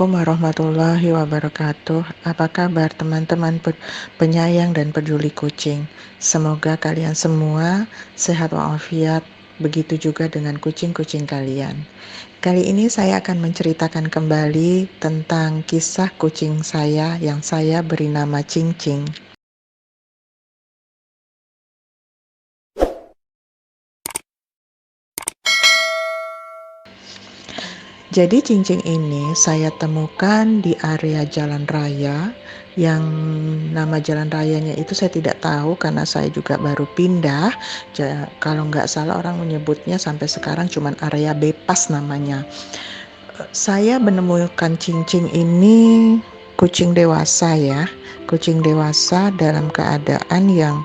Assalamualaikum warahmatullahi wabarakatuh. Apa kabar teman-teman penyayang dan peduli kucing? Semoga kalian semua sehat walafiat, begitu juga dengan kucing-kucing kalian. Kali ini saya akan menceritakan kembali tentang kisah kucing saya yang saya beri nama Cing Cing. Jadi cincin ini saya temukan di area jalan raya yang nama jalan rayanya itu saya tidak tahu karena saya juga baru pindah. Kalau nggak salah orang menyebutnya sampai sekarang cuman area bebas namanya. Saya menemukan cincin ini kucing dewasa ya. Kucing dewasa dalam keadaan yang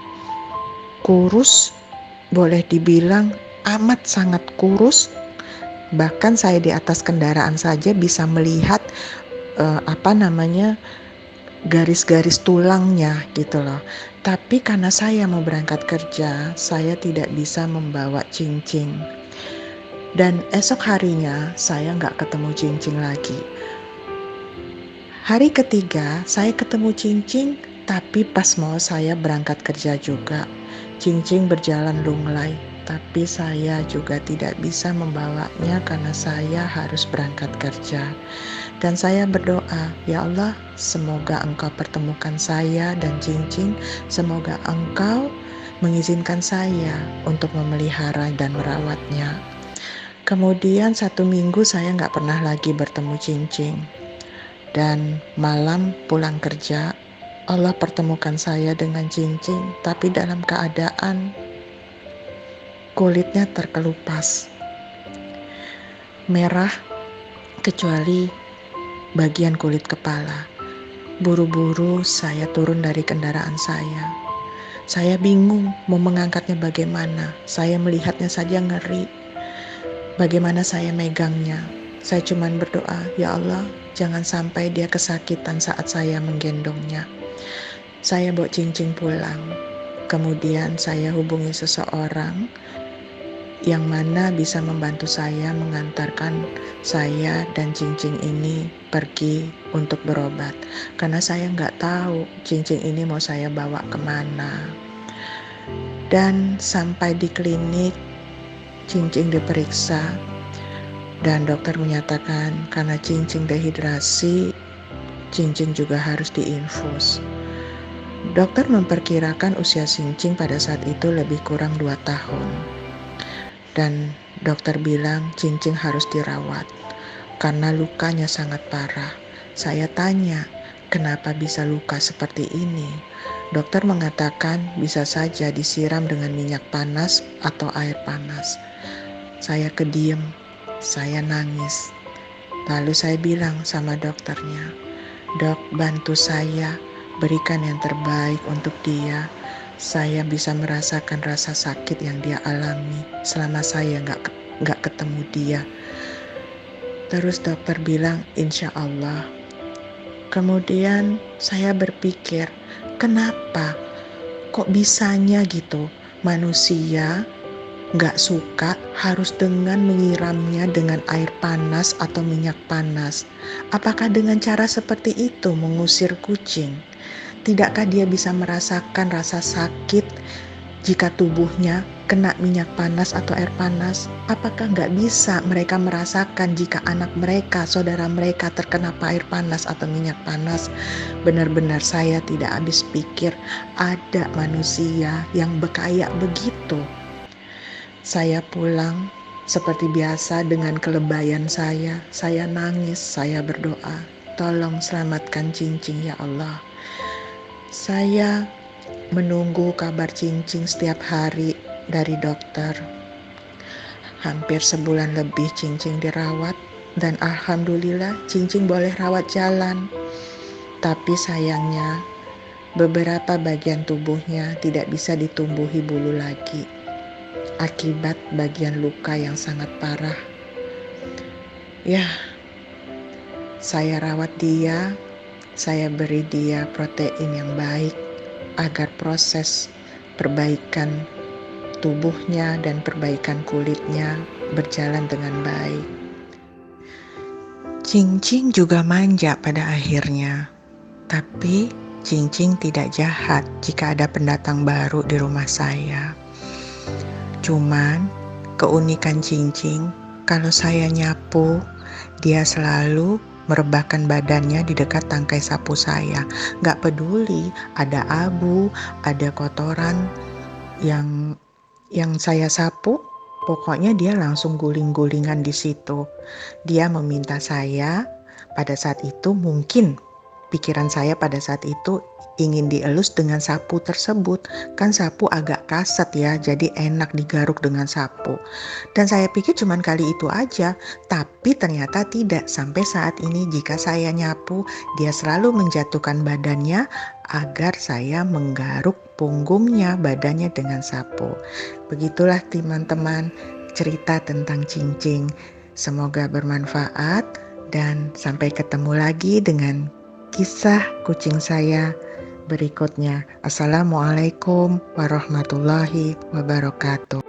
kurus, boleh dibilang amat sangat kurus. Bahkan saya di atas kendaraan saja bisa melihat garis-garis tulangnya gitu loh. Tapi karena saya mau berangkat kerja, saya tidak bisa membawa cincin. Dan esok harinya saya nggak ketemu cincin lagi. Hari ketiga saya ketemu cincin, tapi pas mau saya berangkat kerja juga. Cincin berjalan lunglai, tapi saya juga tidak bisa membawanya karena saya harus berangkat kerja. Dan saya berdoa, ya Allah, semoga Engkau pertemukan saya dan cincin, semoga Engkau mengizinkan saya untuk memelihara dan merawatnya. Kemudian 1 minggu saya nggak pernah lagi bertemu cincin. Dan malam pulang kerja, Allah pertemukan saya dengan cincin, tapi dalam keadaan kulitnya terkelupas, merah kecuali bagian kulit kepala. Buru-buru saya turun dari kendaraan saya. Saya bingung mau mengangkatnya bagaimana. Saya melihatnya saja ngeri. Bagaimana saya megangnya? Saya cuma berdoa, ya Allah, jangan sampai dia kesakitan saat saya menggendongnya. Saya bawa cincin pulang. Kemudian saya hubungi seseorang yang mana bisa membantu saya mengantarkan saya dan cincin ini pergi untuk berobat. Karena saya nggak tahu cincin ini mau saya bawa kemana. Dan sampai di klinik, cincin diperiksa dan dokter menyatakan karena cincin dehidrasi, cincin juga harus diinfus. Dokter memperkirakan usia cincin pada saat itu lebih kurang 2 tahun. Dan dokter bilang cincin harus dirawat karena lukanya sangat parah. Saya tanya, kenapa bisa luka seperti ini? Dokter mengatakan bisa saja disiram dengan minyak panas atau air panas. Saya kediem, saya nangis. Lalu saya bilang sama dokternya, Dok, bantu saya, berikan yang terbaik untuk dia. Saya bisa merasakan rasa sakit yang dia alami selama saya nggak ketemu dia. Terus dokter bilang, insya Allah. Kemudian saya berpikir, kenapa? Kok bisanya gitu? Manusia nggak suka harus dengan menyiramnya dengan air panas atau minyak panas. Apakah dengan cara seperti itu mengusir kucing? Tidakkah dia bisa merasakan rasa sakit jika tubuhnya kena minyak panas atau air panas? Apakah nggak bisa mereka merasakan jika anak mereka, saudara mereka terkena air panas atau minyak panas? Benar-benar saya tidak habis pikir ada manusia yang berkayak begitu. Saya pulang seperti biasa dengan kelebayan saya nangis, saya berdoa, tolong selamatkan cincin ya Allah. Saya menunggu kabar cincin setiap hari dari dokter. Hampir sebulan lebih cincin dirawat dan alhamdulillah cincin boleh rawat jalan. Tapi sayangnya beberapa bagian tubuhnya tidak bisa ditumbuhi bulu lagi akibat bagian luka yang sangat parah. Ya, saya rawat dia, saya beri dia protein yang baik agar proses perbaikan tubuhnya dan perbaikan kulitnya berjalan dengan baik. Cincing juga manja pada akhirnya, tapi Cincing tidak jahat jika ada pendatang baru di rumah saya. Cuman keunikan Cincing, kalau saya nyapu, dia selalu merebahkan badannya di dekat tangkai sapu saya. Gak peduli ada abu, ada kotoran yang saya sapu, pokoknya dia langsung guling-gulingan di situ. Dia meminta saya pada saat itu, mungkin pikiran saya pada saat itu ingin dielus dengan sapu tersebut. Kan sapu agak kaset ya, jadi enak digaruk dengan sapu. Dan saya pikir cuma kali itu aja, tapi ternyata tidak. Sampai saat ini jika saya nyapu, dia selalu menjatuhkan badannya agar saya menggaruk punggungnya, badannya dengan sapu. Begitulah teman-teman cerita tentang Cincing. Semoga bermanfaat dan sampai ketemu lagi dengan kisah kucing saya berikutnya. Assalamualaikum warahmatullahi wabarakatuh.